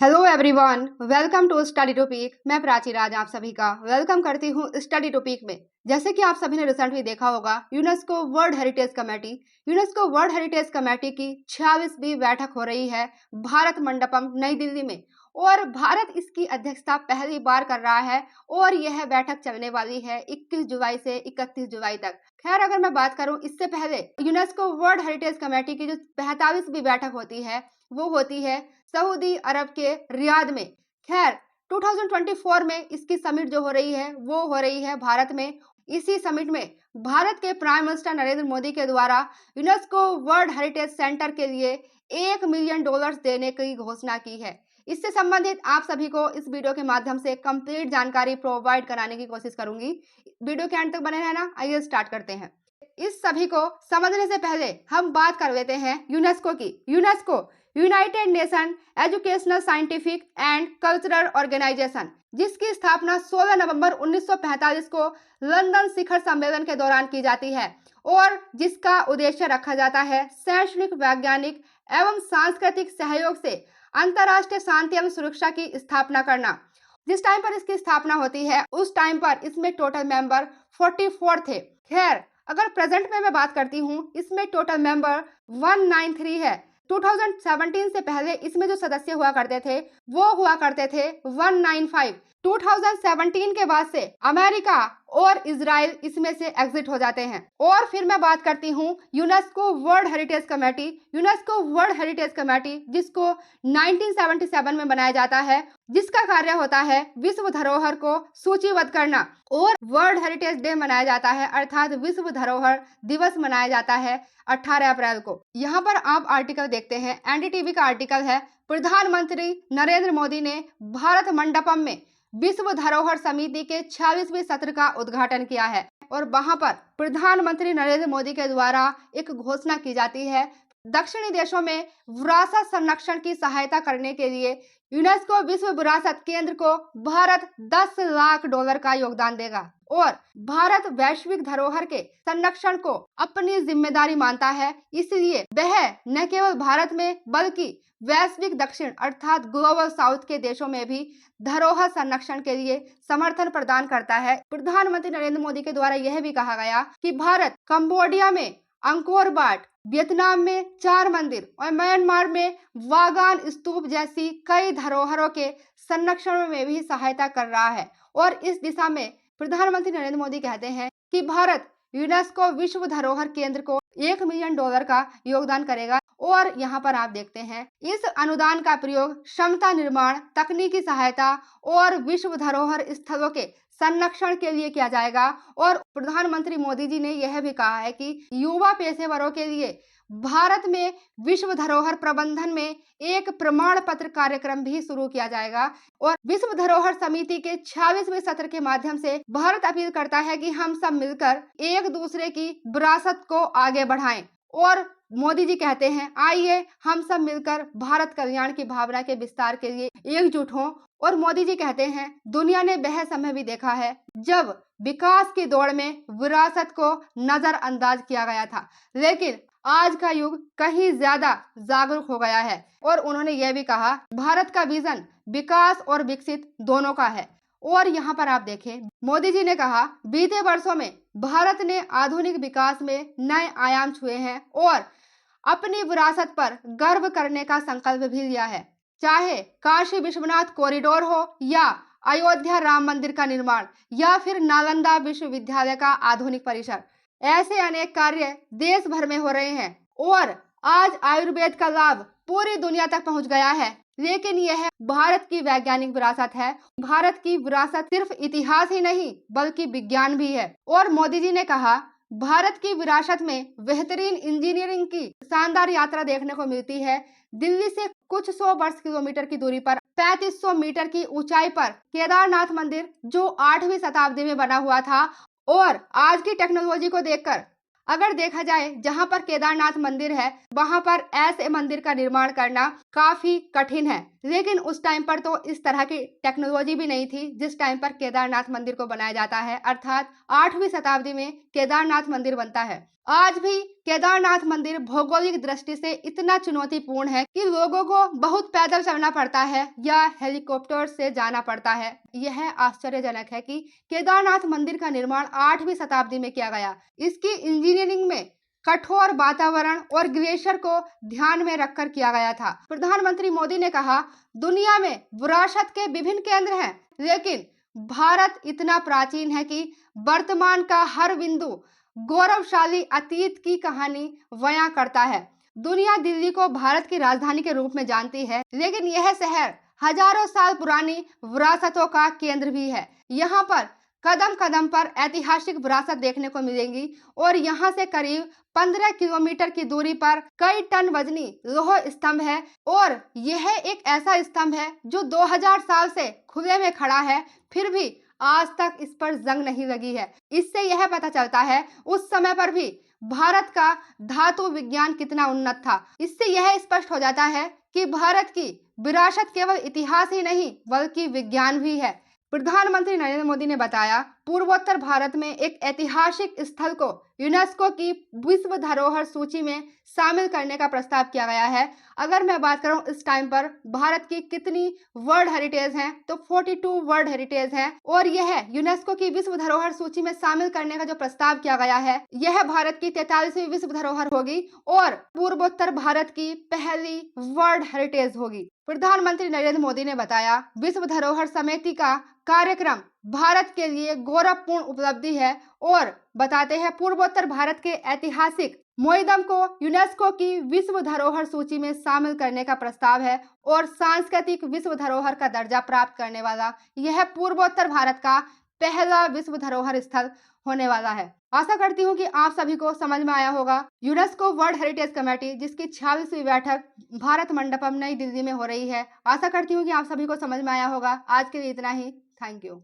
Hello everyone, welcome to study topic. मैं प्राची राज आप सभी का वेलकम करती हूँ स्टडी टॉपिक में। जैसे कि आप सभी ने रिसेंटली देखा होगा, यूनेस्को वर्ल्ड हेरिटेज कमेटी की 26वीं बैठक हो रही है भारत मंडपम नई दिल्ली में, और भारत इसकी अध्यक्षता पहली बार कर रहा है। और यह बैठक चलने वाली है 21 जुलाई से 31 जुलाई तक। खैर, अगर मैं बात करूं, इससे पहले यूनेस्को वर्ल्ड हेरिटेज कमेटी की जो 45वीं बैठक होती है वो होती है सऊदी अरब के रियाद में। खैर, 2024 में इसकी समिट जो हो रही है वो हो रही है भारत में। इसी समिट में भारत के प्राइम मिनिस्टर नरेंद्र मोदी के द्वारा यूनेस्को वर्ल्ड हेरिटेज सेंटर के लिए $1 मिलियन देने की घोषणा की है। इससे संबंधित आप सभी को इस वीडियो के माध्यम से कंप्लीट जानकारी प्रोवाइड कराने की कोशिश करूंगी। वीडियो के अंत तक बने रहना। आइए स्टार्ट करते हैं। इस सभी को समझने से पहले हम बात कर लेते हैं यूनेस्को की। UNESCO United Nation Educational, Scientific and Cultural Organization, जिसकी स्थापना 16 नवंबर 1945 को लंदन शिखर सम्मेलन के दौरान की जाती है, और जिसका उद्देश्य रखा जाता है शैक्षणिक, वैज्ञानिक एवं सांस्कृतिक सहयोग से अंतर्राष्ट्रीय शांति एवं सुरक्षा की स्थापना करना। जिस टाइम पर इसकी स्थापना होती है उस टाइम पर इसमें टोटल मेंबर 44 थे। खैर, अगर प्रेजेंट में मैं बात करती हूँ, इसमें टोटल मेंबर 193 है। 2017 से पहले इसमें जो सदस्य हुआ करते थे वो हुआ करते थे 195। 2017 के बाद से अमेरिका और इजराइल इसमें से एग्जिट हो जाते हैं। और फिर मैं बात करती हूँ UNESCO world heritage committee. UNESCO world heritage committee जिसको 1977 में बनाया जाता है, जिसका कार्य होता है विश्व धरोहर को सूचीबद्ध करना, और वर्ल्ड हेरिटेज डे मनाया जाता है, अर्थात विश्व धरोहर दिवस मनाया जाता है 18 अप्रैल को। यहाँ पर आप आर्टिकल देखते हैं, एनडीटीवी का आर्टिकल है, प्रधानमंत्री नरेंद्र मोदी ने भारत मंडपम में विश्व धरोहर समिति के 26वें सत्र का उद्घाटन किया है। और वहां पर प्रधानमंत्री नरेंद्र मोदी के द्वारा एक घोषणा की जाती है, दक्षिणी देशों में विरासत संरक्षण की सहायता करने के लिए यूनेस्को विश्व विरासत केंद्र को भारत $10 लाख का योगदान देगा। और भारत वैश्विक धरोहर के संरक्षण को अपनी जिम्मेदारी मानता है, इसलिए वह न केवल भारत में बल्कि वैश्विक दक्षिण अर्थात ग्लोबल साउथ के देशों में भी धरोहर संरक्षण के लिए समर्थन प्रदान करता है। प्रधानमंत्री नरेंद्र मोदी के द्वारा यह भी कहा गया कि भारत कंबोडिया में अंकोर वाट, वियतनाम में 4 मंदिर और म्यांमार में वागान स्तूप जैसी कई धरोहरों के संरक्षण में भी सहायता कर रहा है। और इस दिशा में प्रधानमंत्री नरेंद्र मोदी कहते हैं कि भारत यूनेस्को विश्व धरोहर केंद्र को $1 मिलियन का योगदान करेगा। और यहाँ पर आप देखते हैं, इस अनुदान का प्रयोग क्षमता निर्माण, तकनीकी सहायता और विश्व धरोहर स्थलों के संरक्षण के लिए किया जाएगा। और प्रधानमंत्री मोदी जी ने यह भी कहा है कि युवा पेशेवरों के लिए भारत में विश्व धरोहर प्रबंधन में एक प्रमाण पत्र कार्यक्रम भी शुरू किया जाएगा। और विश्व धरोहर समिति के 26वें सत्र के माध्यम से भारत अपील करता है कि हम सब मिलकर एक दूसरे की विरासत को आगे बढ़ाएं। और मोदी जी कहते हैं, आइए हम सब मिलकर भारत कल्याण की भावना के विस्तार के लिए एकजुट हों। और मोदी जी कहते हैं, दुनिया ने वह समय भी देखा है जब विकास की दौड़ में विरासत को नजरअंदाज किया गया था, लेकिन आज का युग कहीं ज्यादा जागरूक हो गया है। और उन्होंने यह भी कहा, भारत का विजन विकास और विकसित दोनों का है। और यहाँ पर आप देखें, मोदी जी ने कहा, बीते वर्षों में भारत ने आधुनिक विकास में नए आयाम छुए हैं और अपनी विरासत पर गर्व करने का संकल्प भी लिया है। चाहे काशी विश्वनाथ कॉरिडोर हो, या अयोध्या राम मंदिर का निर्माण, या फिर नालंदा विश्वविद्यालय का आधुनिक परिसर, ऐसे अनेक कार्य देश भर में हो रहे हैं। और आज आयुर्वेद का लाभ पूरी दुनिया तक पहुंच गया है। लेकिन यह भारत की वैज्ञानिक विरासत है। भारत की विरासत सिर्फ इतिहास ही नहीं बल्कि विज्ञान भी है। और मोदी जी ने कहा, भारत की विरासत में बेहतरीन इंजीनियरिंग की शानदार यात्रा देखने को मिलती है। दिल्ली से कुछ 100 वर्ग किलोमीटर की दूरी पर 3500 मीटर की ऊंचाई पर केदारनाथ मंदिर, जो 8वीं शताब्दी में बना हुआ था। और आज की टेक्नोलॉजी को देखकर अगर देखा जाए, जहां पर केदारनाथ मंदिर है वहां पर ऐसे मंदिर का निर्माण करना काफी कठिन है। लेकिन उस टाइम पर तो इस तरह की टेक्नोलॉजी भी नहीं थी जिस टाइम पर केदारनाथ मंदिर को बनाया जाता है, अर्थात 8वीं शताब्दी में केदारनाथ मंदिर बनता है। आज भी केदारनाथ मंदिर भौगोलिक दृष्टि से इतना चुनौतीपूर्ण है कि लोगों को बहुत पैदल चलना पड़ता है या हेलीकॉप्टर से जाना पड़ता है। यह आश्चर्यजनक है कि केदारनाथ मंदिर का निर्माण 8वीं शताब्दी में किया गया। इसकी इंजीनियरिंग में कठोर वातावरण और ग्लेशियर को ध्यान में रखकर किया गया था। प्रधानमंत्री मोदी ने कहा, दुनिया में विरासत के विभिन्न केंद्र हैं, लेकिन भारत इतना प्राचीन है कि वर्तमान का हर बिंदु गौरवशाली अतीत की कहानी बयां करता है। दुनिया दिल्ली को भारत की राजधानी के रूप में जानती है, लेकिन यह शहर हजारों साल पुरानी विरासतों का केंद्र भी है। यहाँ पर कदम कदम पर ऐतिहासिक विरासत देखने को मिलेंगी और यहाँ से करीब 15 किलोमीटर की दूरी पर कई टन वजनी लौह स्तंभ है और यह एक ऐसा स्तंभ है जो 2000 साल से खुले में खड़ा है, फिर भी आज तक इस पर जंग नहीं लगी है। इससे यह पता चलता है उस समय पर भी भारत का धातु विज्ञान कितना उन्नत था। इससे यह स्पष्ट हो जाता है कि भारत की विरासत केवल इतिहास ही नहीं बल्कि विज्ञान भी है। प्रधानमंत्री नरेंद्र मोदी ने बताया, पूर्वोत्तर भारत में एक ऐतिहासिक स्थल को यूनेस्को की विश्व धरोहर सूची में शामिल करने का प्रस्ताव किया गया है। अगर मैं बात करूं इस टाइम पर भारत की कितनी वर्ल्ड हेरिटेज हैं, तो 42 वर्ल्ड हेरिटेज हैं और यह यूनेस्को की विश्व धरोहर सूची में शामिल करने का जो प्रस्ताव किया गया है, यह भारत की 43वीं विश्व धरोहर होगी और पूर्वोत्तर भारत की पहली वर्ल्ड हेरिटेज होगी। प्रधानमंत्री नरेंद्र मोदी ने बताया, विश्व धरोहर समिति का कार्यक्रम भारत के लिए गौरवपूर्ण उपलब्धि है और बताते हैं पूर्वोत्तर भारत के ऐतिहासिक मोइदम को यूनेस्को की विश्व धरोहर सूची में शामिल करने का प्रस्ताव है और सांस्कृतिक विश्व धरोहर का दर्जा प्राप्त करने वाला यह पूर्वोत्तर भारत का पहला विश्व धरोहर स्थल होने वाला है। आशा करती हूँ कि आप सभी को समझ में आया होगा। यूनेस्को वर्ल्ड हेरिटेज कमेटी जिसकी 26वीं बैठक भारत मंडपम नई दिल्ली में हो रही है। आशा करती हूँ कि आप सभी को समझ में आया होगा। आज के लिए इतना ही। Thank you.